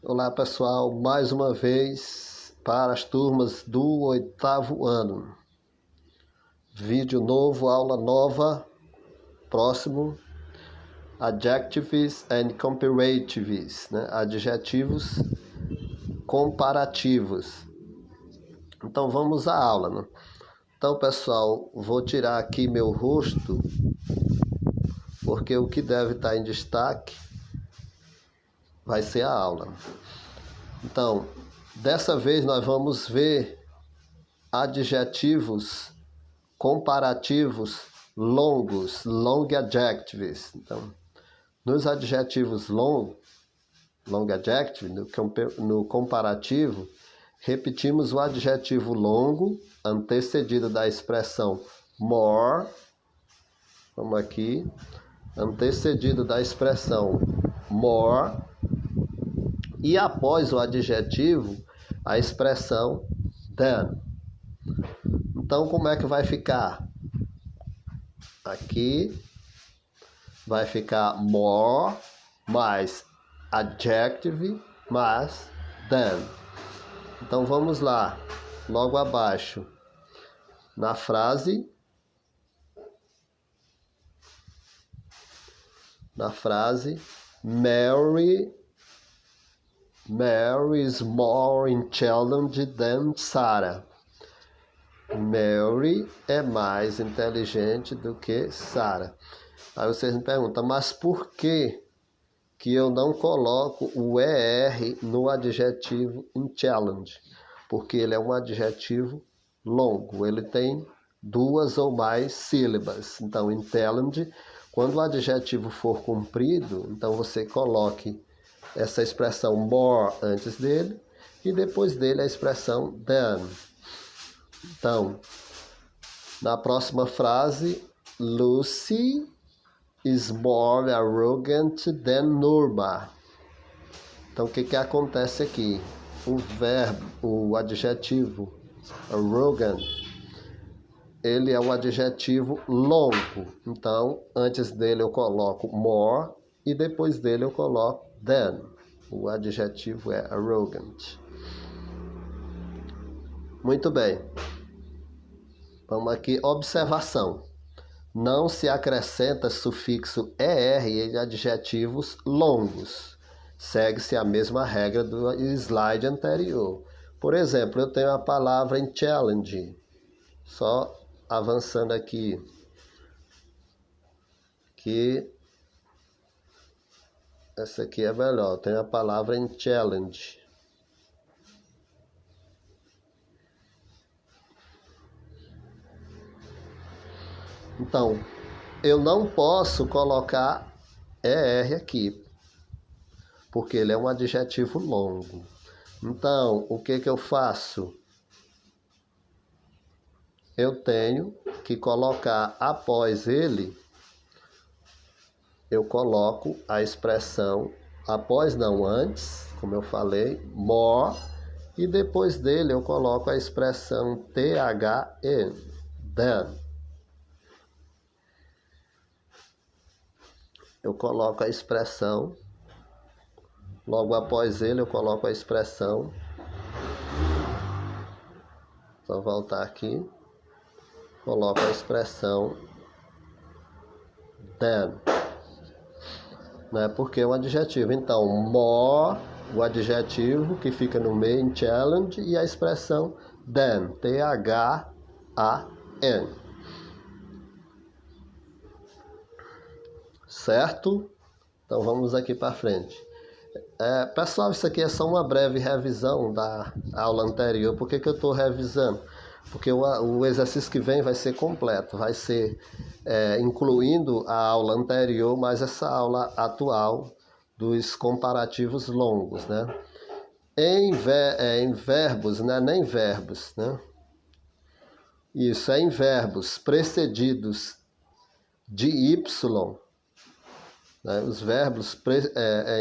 Olá pessoal, mais uma vez para as turmas do 8º ano. Vídeo novo, aula nova, próximo. Adjectives and comparatives, né? Adjetivos comparativos. Então vamos à aula, né? Então pessoal, vou tirar aqui meu rosto, porque o que deve estar em destaque vai ser a aula. Então, dessa vez nós vamos ver adjetivos comparativos longos, long adjectives. Então, nos adjetivos long adjective, no comparativo, repetimos o adjetivo longo, antecedido da expressão more, vamos aqui, antecedido da expressão more, e após o adjetivo, a expressão than. Então, como é que vai ficar? Aqui vai ficar more mais adjective mais than. Então, vamos lá. Logo abaixo, na frase, Mary is more intelligent than Sarah. Mary é mais inteligente do que Sarah. Aí vocês me perguntam, mas por que eu não coloco o ER no adjetivo intelligent? Porque ele é um adjetivo longo, ele tem 2 ou mais sílabas. Então, intelligent, quando o adjetivo for comprido, então você coloque essa expressão more antes dele e depois dele a expressão than. Então, na próxima frase, Lucy is more arrogant than Norma. Então, o que acontece aqui? O adjetivo arrogant, ele é um adjetivo longo. Então, antes dele eu coloco more e depois dele eu coloco than. O adjetivo é arrogant. Muito bem. Vamos aqui, observação. Não se acrescenta sufixo ER em adjetivos longos. Segue-se a mesma regra do slide anterior. Por exemplo, eu tenho a palavra em challenge. Só avançando aqui. Que essa aqui é melhor. Eu tenho a palavra em challenge. Então, eu não posso colocar ER aqui, porque ele é um adjetivo longo. Então, o que eu faço? Eu tenho que colocar após ele, eu coloco a expressão, após não, antes, como eu falei, more, e depois dele eu coloco a expressão THE, than. Eu coloco a expressão, logo após ele eu coloco a expressão, só voltar aqui, coloco a expressão than, né? Porque é um adjetivo. Então, more, o adjetivo que fica no meio em challenge, e a expressão than, THAN. Certo? Então vamos aqui para frente. Pessoal, isso aqui é só uma breve revisão da aula anterior. Por que eu estou revisando? Porque o exercício que vem vai ser completo, vai ser incluindo a aula anterior, mais essa aula atual dos comparativos longos, né? Em verbos, né? Nem verbos, né? Isso, em verbos precedidos de Y, né? Os verbos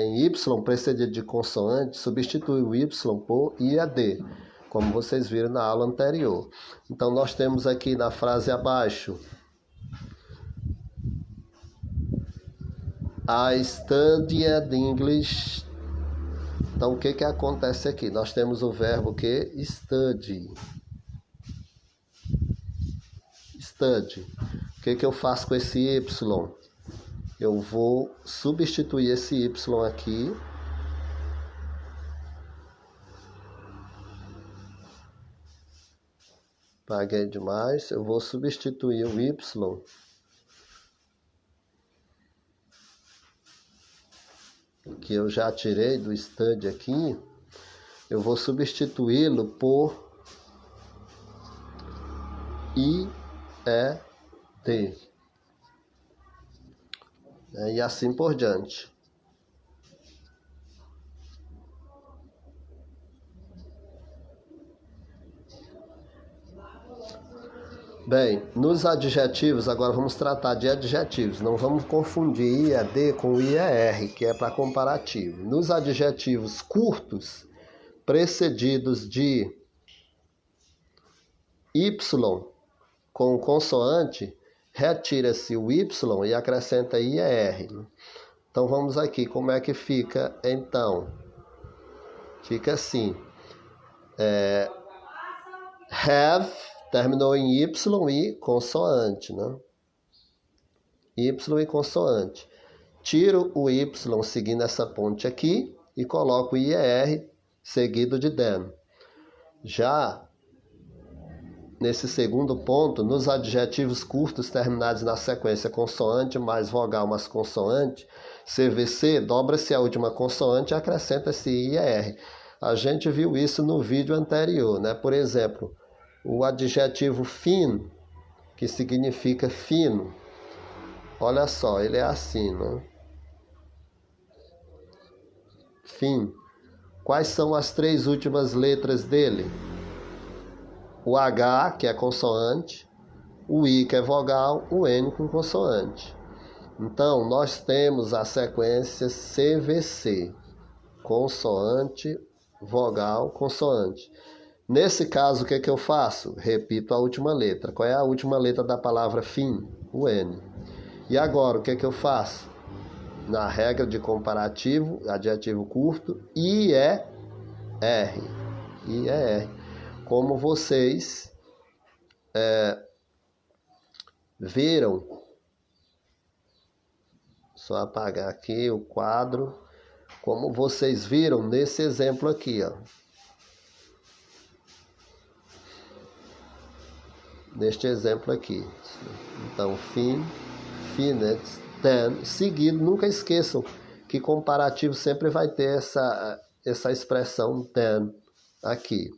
em Y precedido de consoante substitui o Y por IAD, como vocês viram na aula anterior. Então, nós temos aqui na frase abaixo, I studied English Então, o que que acontece aqui? Nós temos o verbo que study. Study. O que que eu faço com esse Y? Eu vou substituir esse Y aqui. Paguei demais. Eu vou substituir o Y que eu já tirei do study aqui. Eu vou substituí-lo por IET. E assim por diante. Bem, nos adjetivos, agora vamos tratar de adjetivos. Não vamos confundir IED com IER, que é para comparativo. Nos adjetivos curtos, precedidos de Y com consoante, retira-se o Y e acrescenta IER. Então vamos aqui, como é que fica então? Fica assim, have, terminou em Y e consoante, né? Y e consoante. Tiro o Y seguindo essa ponte aqui e coloco o IER seguido de then. Já nesse segundo ponto, nos adjetivos curtos terminados na sequência consoante mais vogal mais consoante, CVC, dobra-se a última consoante e acrescenta-se IER. A gente viu isso no vídeo anterior, né? Por exemplo, o adjetivo fin, que significa fino. Olha só, ele é assim, né? Fin. Quais são as 3 últimas letras dele? O H, que é consoante, o I, que é vogal, o N com consoante. Então, nós temos a sequência CVC, consoante, vogal, consoante. Nesse caso, o que é que eu faço? Repito a última letra. Qual é a última letra da palavra fim? O N. E agora, o que é que eu faço? Na regra de comparativo, adjetivo curto, IER. IER. Como vocês viram, só apagar aqui o quadro, como vocês viram nesse exemplo aqui, ó. Neste exemplo aqui. Então, finished, then, seguido, nunca esqueçam que comparativo sempre vai ter essa expressão then aqui.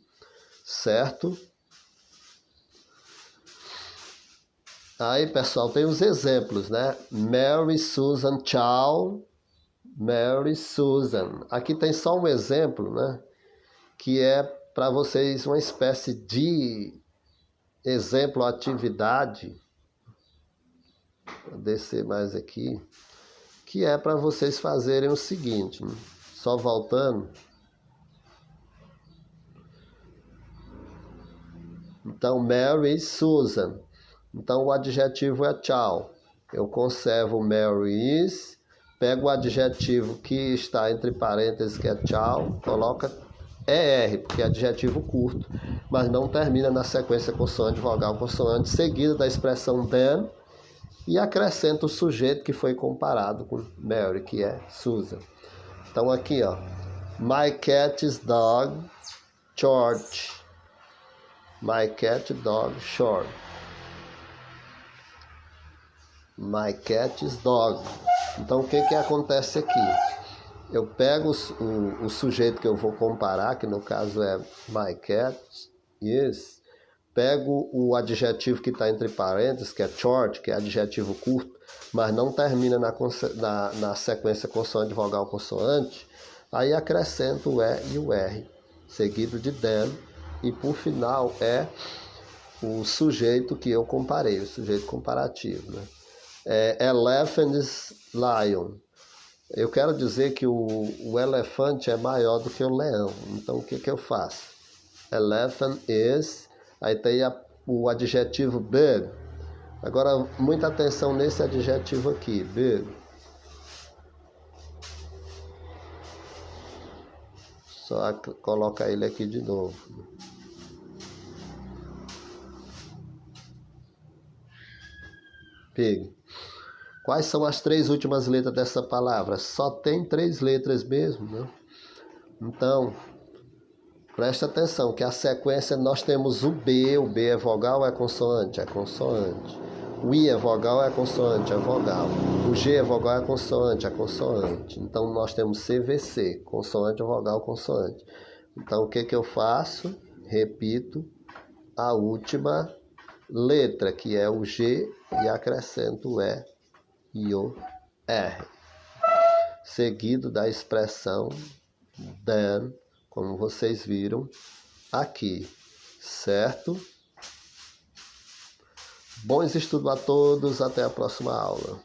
Certo? Aí, pessoal, tem os exemplos, né? Mary, Susan, tchau. Mary, Susan. Aqui tem só um exemplo, né? Que é para vocês uma espécie de exemplo, atividade. Vou descer mais aqui. Que é para vocês fazerem o seguinte, né? Só voltando. Então, Mary e Susan. Então, o adjetivo é tchau. Eu conservo Mary is, pego o adjetivo que está entre parênteses, que é tchau, coloca ER, porque é adjetivo curto, mas não termina na sequência consoante, vogal, consoante, seguida da expressão then, e acrescenta o sujeito que foi comparado com Mary, que é Susan. Então, aqui, ó. My cat's dog, short. My cat, dog, short. My cat is dog. Então, o que acontece aqui? Eu pego o sujeito que eu vou comparar, que no caso é my cat is, pego o adjetivo que está entre parênteses, que é short, que é adjetivo curto, mas não termina na sequência consoante, vogal, consoante, aí acrescento o E e o R, seguido de then, e por final é o sujeito que eu comparei, o sujeito comparativo, né? Elephant is lion. Eu quero dizer que o elefante é maior do que o leão. Então, o que eu faço? Elephant is, aí tem o adjetivo big. Agora, muita atenção nesse adjetivo aqui, big. Só coloca ele aqui de novo. Pegue. Quais são as 3 últimas letras dessa palavra? Só tem 3 letras mesmo, né? Então, presta atenção que a sequência nós temos o B é vogal ou é consoante? É consoante. O I é vogal ou é consoante? É vogal. O G é vogal ou é consoante? É consoante. Então nós temos CVC, consoante, vogal, consoante. Então o que eu faço? Repito a última letra, que é o G, e acrescento o E e o R, seguido da expressão then, como vocês viram aqui, certo? Bons estudos a todos, até a próxima aula.